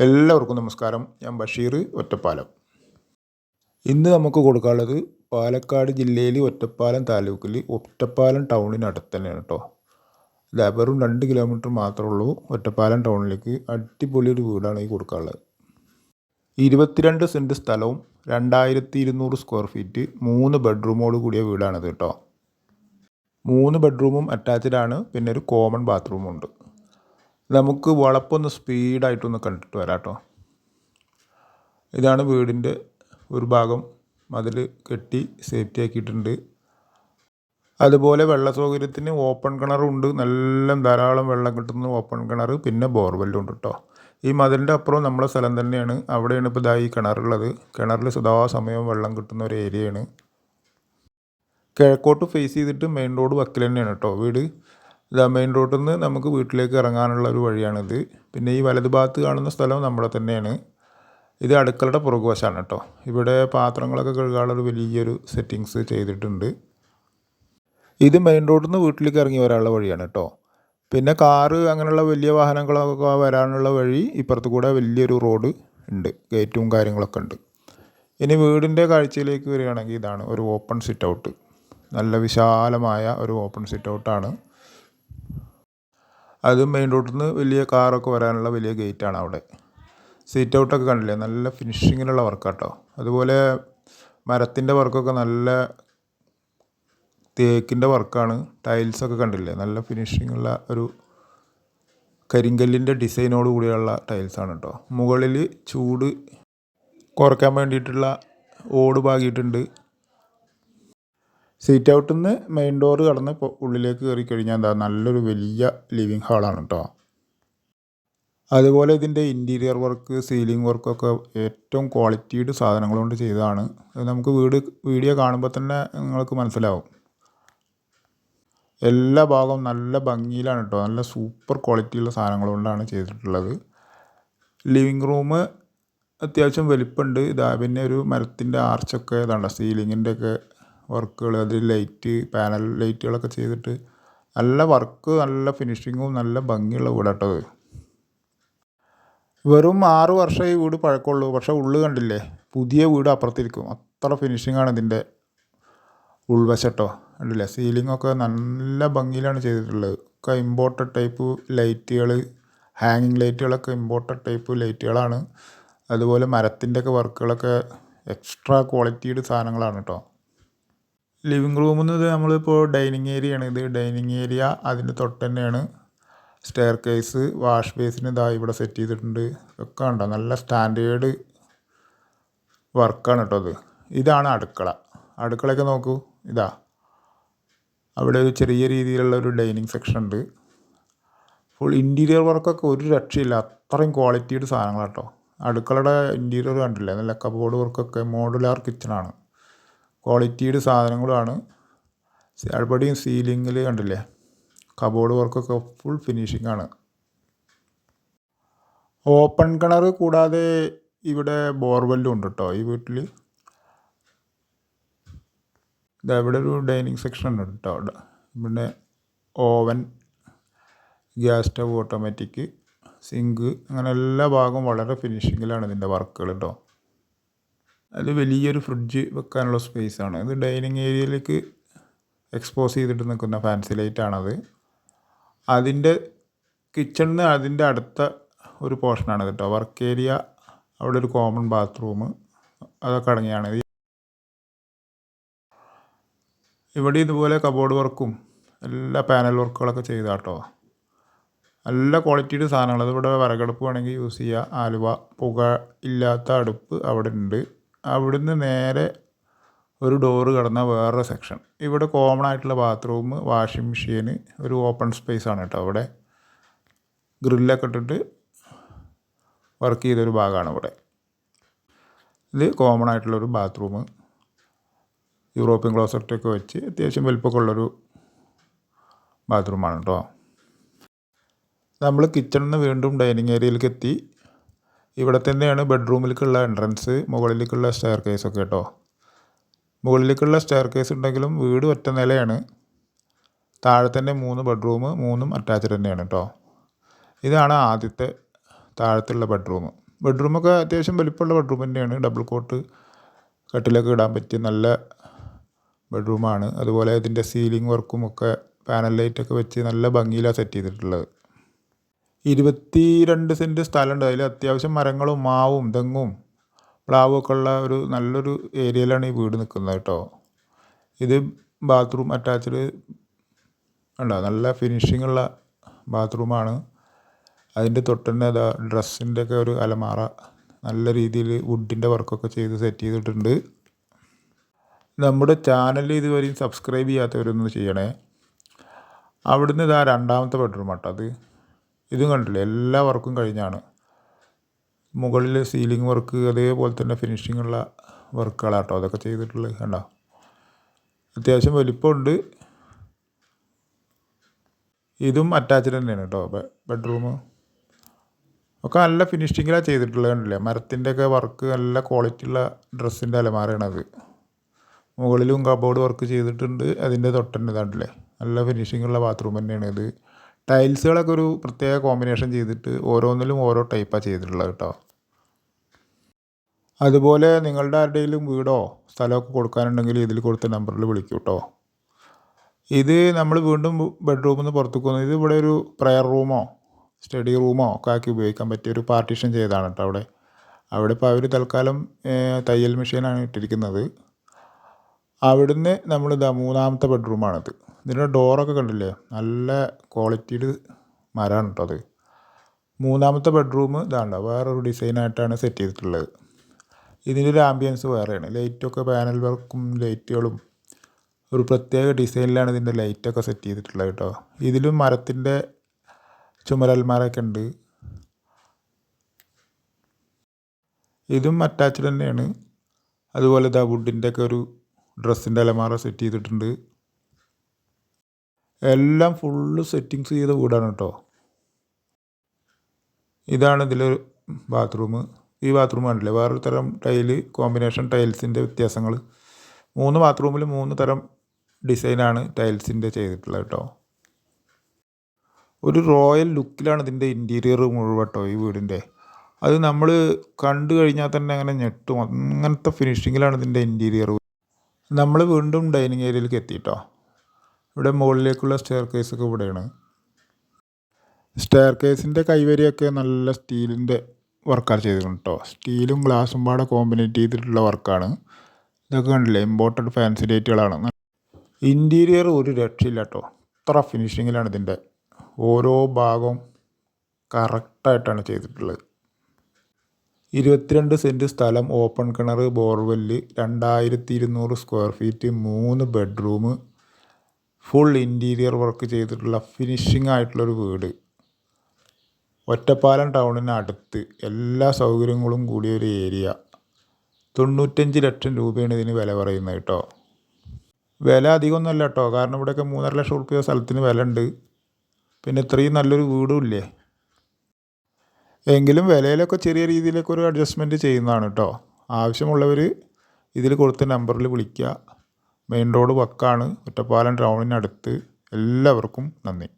എല്ലാവർക്കും നമസ്കാരം. ഞാൻ ബഷീർ, ഒറ്റപ്പാലം. ഇന്ന് നമുക്ക് കൊടുക്കാനുള്ളത് പാലക്കാട് ജില്ലയിൽ ഒറ്റപ്പാലം താലൂക്കിൽ ഒറ്റപ്പാലം ടൗണിനടുത്ത് തന്നെയാണ് കേട്ടോ. വെറും 2 കിലോമീറ്റർ മാത്രമേ ഉള്ളൂ ഒറ്റപ്പാലം ടൗണിലേക്ക്. അടിപൊളി ഒരു വീടാണ് ഈ കൊടുക്കാനുള്ളത്. 22 സെൻറ്റ് സ്ഥലവും 2200 സ്ക്വയർ ഫീറ്റ് 3 ബെഡ്റൂമോട് കൂടിയ വീടാണിത് കേട്ടോ. 3 ബെഡ്റൂമും അറ്റാച്ച്ഡ് ആണ്. പിന്നെ ഒരു കോമൺ ബാത്റൂമും ഉണ്ട്. നമുക്ക് വളപ്പൊന്ന് സ്പീഡായിട്ടൊന്ന് കണ്ടിട്ട് വരാം കേട്ടോ. ഇതാണ് വീടിൻ്റെ ഒരു ഭാഗം. മതിൽ കെട്ടി സേഫ്റ്റി ആക്കിയിട്ടുണ്ട്. അതുപോലെ വെള്ള സൗകര്യത്തിന് ഓപ്പൺ കിണറുണ്ട്. നല്ല ധാരാളം വെള്ളം കിട്ടുന്ന ഓപ്പൺ കിണർ, പിന്നെ ബോർവെല്ലും ഉണ്ട് കേട്ടോ. ഈ മതിലിൻ്റെ അപ്പുറം നമ്മളെ സ്ഥലം തന്നെയാണ്. അവിടെയാണ് ഇപ്പോൾ ഈ കിണറുള്ളത്. കിണറിൽ സദാസമയം വെള്ളം കിട്ടുന്ന ഒരു ഏരിയയാണ്. കിഴക്കോട്ട് ഫേസ് ചെയ്തിട്ട് മെയിൻ റോഡ് വക്കിൽ തന്നെയാണ് കേട്ടോ വീട്. മെയിൻ റോഡിൽ നിന്ന് നമുക്ക് വീട്ടിലേക്ക് ഇറങ്ങാനുള്ള ഒരു വഴിയാണിത്. പിന്നെ ഈ വലതു ഭാഗത്ത് കാണുന്ന സ്ഥലം നമ്മുടെ തന്നെയാണ്. ഇത് അടുക്കളയുടെ പുറകുവശമാണ് കേട്ടോ. ഇവിടെ പാത്രങ്ങളൊക്കെ കഴുകാനുള്ളൊരു വലിയൊരു സെറ്റിങ്സ് ചെയ്തിട്ടുണ്ട്. ഇത് മെയിൻ റോഡിൽ നിന്ന് വീട്ടിലേക്ക് ഇറങ്ങി വരാനുള്ള വഴിയാണ് കേട്ടോ. പിന്നെ കാറ് അങ്ങനെയുള്ള വലിയ വാഹനങ്ങളൊക്കെ വരാനുള്ള വഴി ഇപ്പുറത്ത് കൂടെ വലിയൊരു റോഡ് ഉണ്ട്, ഗേറ്റും കാര്യങ്ങളൊക്കെ ഉണ്ട്. ഇനി വീടിൻ്റെ കാഴ്ചയിലേക്ക് വരികയാണെങ്കിൽ ഇതാണ് ഒരു ഓപ്പൺ സിറ്റ് ഔട്ട്. നല്ല വിശാലമായ ഒരു ഓപ്പൺ സിറ്റ് ഔട്ടാണ്. അത് മെയിൻ റോഡിൽ നിന്ന് വലിയ കാറൊക്കെ വരാനുള്ള വലിയ ഗേറ്റാണ് അവിടെ. സീറ്റ് ഔട്ടൊക്കെ കണ്ടില്ലേ, നല്ല ഫിനിഷിങ്ങിലുള്ള വർക്കാട്ടോ. അതുപോലെ മരത്തിൻ്റെ വർക്കൊക്കെ നല്ല തേക്കിൻ്റെ വർക്കാണ്. ടൈൽസൊക്കെ കണ്ടില്ലേ, നല്ല ഫിനിഷിങ്ങുള്ള ഒരു കരിങ്കല്ലിൻ്റെ ഡിസൈനോട് കൂടിയുള്ള ടൈൽസാണ് കേട്ടോ. മുകളിൽ ചൂട് കുറയ്ക്കാൻ വേണ്ടിയിട്ടുള്ള ഓട് പാകിയിട്ടുണ്ട്. സീറ്റ് ഔട്ടിൽ നിന്ന് മെയിൻ ഡോറ് കടന്ന് ഉള്ളിലേക്ക് കയറി കഴിഞ്ഞാൽ നല്ലൊരു വലിയ ലിവിങ് ഹാളാണ് കേട്ടോ. അതുപോലെ ഇതിൻ്റെ ഇൻറ്റീരിയർ വർക്ക്, സീലിംഗ് വർക്കൊക്കെ ഏറ്റവും ക്വാളിറ്റിയുടെ സാധനങ്ങൾ കൊണ്ട് ചെയ്തതാണ്. അത് നമുക്ക് വീഡിയോ കാണുമ്പോൾ തന്നെ നിങ്ങൾക്ക് മനസ്സിലാവും. എല്ലാ ഭാഗവും നല്ല ഭംഗിയിലാണ് കേട്ടോ. നല്ല സൂപ്പർ ക്വാളിറ്റിയുള്ള സാധനങ്ങൾ കൊണ്ടാണ് ചെയ്തിട്ടുള്ളത്. ലിവിങ് റൂം അത്യാവശ്യം വലിപ്പമുണ്ട്. പിന്നെ ഒരു മരത്തിൻ്റെ ആർച്ചൊക്കെ ഇതാണ്, സീലിങ്ങിൻ്റെ ഒക്കെ വർക്കുകൾ, അതിൽ ലൈറ്റ്, പാനൽ ലൈറ്റുകളൊക്കെ ചെയ്തിട്ട് നല്ല വർക്ക്, നല്ല ഫിനിഷിങ്ങും നല്ല ഭംഗിയുള്ള വീടാട്ടത്. വെറും 6 വർഷം ഈ വീട് പഴക്കമുള്ളൂ. പക്ഷേ ഉള്ളു കണ്ടില്ലേ, പുതിയ വീട് അപ്പുറത്തിരിക്കും. അത്ര ഫിനിഷിങ്ങാണ് ഇതിൻ്റെ ഉൾവശട്ടോ. കണ്ടില്ലേ, സീലിങ്ങൊക്കെ നല്ല ഭംഗിയിലാണ് ചെയ്തിട്ടുള്ളത്. ഒക്കെ ഇമ്പോർട്ടഡ് ടൈപ്പ് ലൈറ്റുകൾ, ഹാങ്ങിങ് ലൈറ്റുകളൊക്കെ ഇമ്പോർട്ടഡ് ടൈപ്പ് ലൈറ്റുകളാണ്. അതുപോലെ മരത്തിൻ്റെ ഒക്കെ വർക്കുകളൊക്കെ എക്സ്ട്രാ ക്വാളിറ്റിയുടെ സാധനങ്ങളാണ് കേട്ടോ. ലിവിങ് റൂമിൽ നിന്ന് നമ്മളിപ്പോൾ ഡൈനിങ് ഏരിയയാണ്. ഇത് ഡൈനിങ് ഏരിയ. അതിൻ്റെ തൊട്ട് തന്നെയാണ് സ്റ്റെയർ കേസ്, വാഷ് ബേസിന് ഇവിടെ സെറ്റ് ചെയ്തിട്ടുണ്ട്. ഒക്കെ ഉണ്ടോ, നല്ല സ്റ്റാൻഡേർഡ് വർക്കാണ് കേട്ടോ അത്. ഇതാണ് അടുക്കള. അടുക്കളയൊക്കെ നോക്കൂ, അവിടെ ഒരു ചെറിയ രീതിയിലുള്ള ഒരു ഡൈനിങ് സെക്ഷൻ ഉണ്ട്. ഫുൾ ഇൻറ്റീരിയർ വർക്കൊക്കെ ഒരു രക്ഷയില്ല, അത്രയും ക്വാളിറ്റിയുടെ സാധനങ്ങളാണ് കേട്ടോ. അടുക്കളയുടെ ഇൻറ്റീരിയർ കണ്ടില്ലേ, നല്ല കബോർഡ് വർക്കൊക്കെ മോഡുലാർ കിച്ചണാണ്. ക്വാളിറ്റിയുടെ സാധനങ്ങളുമാണ്. അവിടെയും സീലിങ്ങിൽ കണ്ടില്ലേ, കബോർഡ് വർക്കൊക്കെ ഫുൾ ഫിനിഷിംഗ് ആണ്. ഓപ്പൺ കിണർ കൂടാതെ ഇവിടെ ബോർവെല്ലും ഉണ്ട് കേട്ടോ ഈ വീട്ടിൽ. ഇവിടെ ഒരു ഡൈനിങ് സെക്ഷൻ ഉണ്ട് കേട്ടോ. ഇവിടെ oven, gas stove, automatic, sink, അങ്ങനെ എല്ലാ ഭാഗവും വളരെ ഫിനിഷിങ്ങിലാണ് ഇതിൻ്റെ വർക്കുകൾ കേട്ടോ. അത് വലിയൊരു ഫ്രിഡ്ജ് വെക്കാനുള്ള സ്പേസാണ്. ഇത് ഡൈനിങ് ഏരിയയിലേക്ക് എക്സ്പോസ് ചെയ്തിട്ട് നിൽക്കുന്ന ഫാൻസി ലൈറ്റാണത്. അതിൻ്റെ കിച്ചണിന് അതിൻ്റെ അടുത്ത ഒരു പോർഷനാണ് കേട്ടോ. വർക്ക് ഏരിയ, അവിടെ ഒരു കോമൺ ബാത്റൂം, അതൊക്കെ അടങ്ങിയാണ്. ഇവിടെ ഇതുപോലെ കബോർഡ് വർക്കും എല്ലാ പാനൽ വർക്കുകളൊക്കെ ചെയ്താട്ടോ. നല്ല ക്വാളിറ്റിയുടെ സാധനങ്ങൾ. അതിവിടെ വിറകടുപ്പ് വേണമെങ്കിൽ യൂസ് ചെയ്യുക. ആലുവ പുക ഇല്ലാത്ത അടുപ്പ് അവിടെ ഉണ്ട്. അവിടുന്ന് നേരെ ഒരു ഡോറ് കടന്ന വേറൊരു സെക്ഷൻ. ഇവിടെ കോമൺ ആയിട്ടുള്ള ബാത്റൂം, വാഷിംഗ് മെഷീൻ, ഒരു ഓപ്പൺ സ്പേസാണ് കേട്ടോ. അവിടെ ഗ്രില്ലൊക്കെ ഇട്ടിട്ട് വർക്ക് ചെയ്തൊരു ഭാഗമാണ് ഇവിടെ. ഇത് കോമൺ ആയിട്ടുള്ളൊരു ബാത്റൂം, യൂറോപ്യൻ ക്ലോസറ്റൊക്കെ വെച്ച് അത്യാവശ്യം വലിപ്പമൊക്കെ ഉള്ളൊരു ബാത്റൂമാണ് കേട്ടോ. നമ്മൾ കിച്ചണിൽ നിന്ന് വീണ്ടും ഡൈനിങ് ഏരിയയിലേക്ക് എത്തി. ഇവിടെ തന്നെയാണ് ബെഡ്റൂമിലേക്കുള്ള എൻട്രൻസ്, മുകളിലേക്കുള്ള സ്റ്റെയർ കേസൊക്കെ കേട്ടോ. മുകളിലേക്കുള്ള സ്റ്റെയർ കേസ് ഉണ്ടെങ്കിലും വീട് ഒറ്റ നിലയാണ്. താഴെ തന്നെ 3 ബെഡ്റൂം, 3ഉം അറ്റാച്ച്ഡ് തന്നെയാണ് കേട്ടോ. ഇതാണ് ആദ്യത്തെ താഴത്തുള്ള ബെഡ്റൂം. ബെഡ്റൂമൊക്കെ അത്യാവശ്യം വലിപ്പമുള്ള ബെഡ്റൂം തന്നെയാണ്. ഡബിൾ കോട്ട് കട്ടിലൊക്കെ ഇടാൻ പറ്റിയ നല്ല ബെഡ്റൂമാണ്. അതുപോലെ ഇതിൻ്റെ സീലിംഗ് വർക്കും ഒക്കെ പാനൽ ലൈറ്റൊക്കെ വെച്ച് നല്ല ഭംഗിയിലാണ് സെറ്റ് ചെയ്തിട്ടുള്ളത്. 22 സെൻറ്റ് സ്ഥലമുണ്ട്. അതിൽ അത്യാവശ്യം മരങ്ങളും മാവും തെങ്ങും പ്ലാവും ഒക്കെ ഉള്ള ഒരു നല്ലൊരു ഏരിയയിലാണ് ഈ വീട് നിൽക്കുന്നത് കേട്ടോ. ഇത് ബാത്റൂം അറ്റാച്ച്ഡ് ഉണ്ടോ, നല്ല ഫിനിഷിംഗ് ഉള്ള ബാത്റൂമാണ്. അതിൻ്റെ തൊട്ടുതന്നെ അതാ ഡ്രസ്സിൻ്റെ ഒക്കെ ഒരു അലമാറ നല്ല രീതിയിൽ വുഡിൻ്റെ വർക്കൊക്കെ ചെയ്ത് സെറ്റ് ചെയ്തിട്ടുണ്ട്. നമ്മുടെ ചാനൽ ഇതുവരെയും സബ്സ്ക്രൈബ് ചെയ്യാത്തവരൊന്ന് ചെയ്യണേ. അവിടുന്ന് ഇതാ രണ്ടാമത്തെ ബെഡ്റൂം ആട്ടോ അത്. ഇതും കണ്ടില്ലേ, എല്ലാ വർക്കും കഴിഞ്ഞാണ്. മുകളിൽ സീലിംഗ് വർക്ക് അതേപോലെ തന്നെ ഫിനിഷിംഗ് ഉള്ള വർക്കുകളാട്ടോ അതൊക്കെ ചെയ്തിട്ടുള്ളത്. കണ്ടോ, അത്യാവശ്യം വലിപ്പമുണ്ട്. ഇതും അറ്റാച്ച്ഡ് തന്നെയാണ് കേട്ടോ. ബെഡ്റൂം ഒക്കെ നല്ല ഫിനിഷിങ്ങിലാണ് ചെയ്തിട്ടുള്ളത്. കണ്ടില്ലേ, മരത്തിൻ്റെ ഒക്കെ വർക്ക് നല്ല ക്വാളിറ്റി ഉള്ള ഡ്രസ്സിൻ്റെ അലമാരയാണത്. മുകളിലും കബോർഡ് വർക്ക് ചെയ്തിട്ടുണ്ട്. അതിൻ്റെ തൊട്ടന്നെ ഇതാണ്ടില്ലേ, നല്ല ഫിനിഷിംഗ് ഉള്ള ബാത്റൂം തന്നെയാണ് ഇത്. ടൈൽസുകളൊക്കെ ഒരു പ്രത്യേക കോമ്പിനേഷൻ ചെയ്തിട്ട് ഓരോന്നിലും ഓരോ ടൈപ്പാണ് ചെയ്തിട്ടുള്ളത് കേട്ടോ. അതുപോലെ നിങ്ങളുടെ ആരുടെയെങ്കിലും വീടോ സ്ഥലമൊക്കെ കൊടുക്കാനുണ്ടെങ്കിൽ ഇതിൽ കൊടുത്ത നമ്പറിൽ വിളിക്കൂ കേട്ടോ. ഇത് നമ്മൾ വീണ്ടും ബെഡ്റൂമിൽ നിന്ന് പുറത്തേക്ക് പോകുന്നത്. ഇത് ഇവിടെ ഒരു പ്രെയർ റൂമോ സ്റ്റഡി റൂമോ ഒക്കെ ആക്കി ഉപയോഗിക്കാൻ പറ്റിയ ഒരു പാർട്ടീഷൻ ചെയ്തതാണ് കേട്ടോ അവിടെ ഇപ്പോൾ അവർ തൽക്കാലം തയ്യൽ മെഷീനാണ് ഇട്ടിരിക്കുന്നത്. അവിടുന്ന് നമ്മളിതാ മൂന്നാമത്തെ ബെഡ്റൂമാണിത്. ഇതിൻ്റെ ഡോറൊക്കെ കണ്ടില്ലേ, നല്ല ക്വാളിറ്റിയിൽ മരമാണ് കേട്ടോ അത്. മൂന്നാമത്തെ ബെഡ്റൂം ഇതാണ്ടോ വേറൊരു ഡിസൈനായിട്ടാണ് സെറ്റ് ചെയ്തിട്ടുള്ളത്. ഇതിൻ്റെ ഒരു ആംബിയൻസ് വേറെയാണ്. ലൈറ്റൊക്കെ പാനൽ വർക്കും ലൈറ്റുകളും ഒരു പ്രത്യേക ഡിസൈനിലാണ് ഇതിൻ്റെ ലൈറ്റൊക്കെ സെറ്റ് ചെയ്തിട്ടുള്ളത് കേട്ടോ. ഇതിലും മരത്തിൻ്റെ ചുമരൽമാരൊക്കെ ഉണ്ട്. ഇതും അറ്റാച്ച്ഡ് തന്നെയാണ്. അതുപോലെ ഇതാ വുഡിൻ്റെ ഒക്കെ ഒരു ഡ്രസ്സിൻ്റെ അലമാര സെറ്റ് ചെയ്തിട്ടുണ്ട്. എല്ലാം ഫുള്ള് സെറ്റിങ്സ് ചെയ്ത വീടാണ് കേട്ടോ. ഇതാണ് ഇതിലെ ബാത്റൂം. ഈ ബാത്റൂം കണ്ടില്ലേ, വേറൊരു തരം ടൈല് കോമ്പിനേഷൻ ടൈൽസിൻ്റെ വ്യത്യാസങ്ങൾ. 3 ബാത്റൂമിൽ 3 തരം ഡിസൈനാണ് ടൈൽസിൻ്റെ ചെയ്തിട്ടുള്ളത് കേട്ടോ. ഒരു റോയൽ ലുക്കിലാണ് ഇതിൻ്റെ ഇൻറ്റീരിയർ മുഴുവൻ കേട്ടോ ഈ വീടിൻ്റെ. അത് നമ്മൾ കണ്ടു കഴിഞ്ഞാൽ തന്നെ അങ്ങനെ ഞെട്ടും, അങ്ങനത്തെ ഫിനിഷിങ്ങിലാണ് ഇതിൻ്റെ ഇൻറ്റീരിയർ. നമ്മൾ വീണ്ടും ഡൈനിങ് ഏരിയയിലേക്ക് എത്തിയിട്ടോ. ഇവിടെ മുകളിലേക്കുള്ള സ്റ്റെയർ കേസൊക്കെ ഇവിടെയാണ്. സ്റ്റെയർ കേസിൻ്റെ കൈവരിയൊക്കെ നല്ല സ്റ്റീലിൻ്റെ വർക്കാണ് ചെയ്തിട്ടുണ്ട് കേട്ടോ. സ്റ്റീലും ഗ്ലാസും പാടെ കോമ്പിനേറ്റ് ചെയ്തിട്ടുള്ള വർക്കാണ്. ഇതൊക്കെ കണ്ടില്ലേ, ഇമ്പോർട്ടഡ് ഫാൻസി ലൈറ്റുകളാണ്. ഇൻറ്റീരിയർ ഒരു രക്ഷയില്ല കേട്ടോ. അത്ര ഫിനിഷിങ്ങിലാണ് ഇതിൻ്റെ ഓരോ ഭാഗവും കറക്റ്റായിട്ടാണ് ചെയ്തിട്ടുള്ളത്. 22 സെൻറ്റ് സ്ഥലം, ഓപ്പൺ കിണർ, borewell, 2200 square feet, 3 bedroom, full interior work ചെയ്തിട്ടുള്ള ഫിനിഷിംഗ് ആയിട്ടുള്ളൊരു വീട്. ഒറ്റപ്പാലം ടൗണിന് അടുത്ത് എല്ലാ സൗകര്യങ്ങളും കൂടിയ ഒരു ഏരിയ. 95 ലക്ഷം രൂപയാണ് ഇതിന് വില പറയുന്നത് കേട്ടോ. വില അധികമൊന്നുമല്ല കേട്ടോ, കാരണം ഇവിടെയൊക്കെ 3.5 ലക്ഷം റുപ്യ സ്ഥലത്തിന് വില ഉണ്ട്. പിന്നെ ഇത്രയും നല്ലൊരു വീടും ഇല്ലേ. എങ്കിലും വിലയിലൊക്കെ ചെറിയ രീതിയിലൊക്കെ ഒരു അഡ്ജസ്റ്റ്മെൻറ്റ് ചെയ്യുന്നതാണ് കേട്ടോ. ആവശ്യമുള്ളവർ ഇതിൽ കൊടുത്ത നമ്പറിൽ വിളിക്കുക. മെയിൻ റോഡ് പക്കാണ്, ഒറ്റപ്പാലം ടൗണിനടുത്ത്. എല്ലാവർക്കും നന്ദി.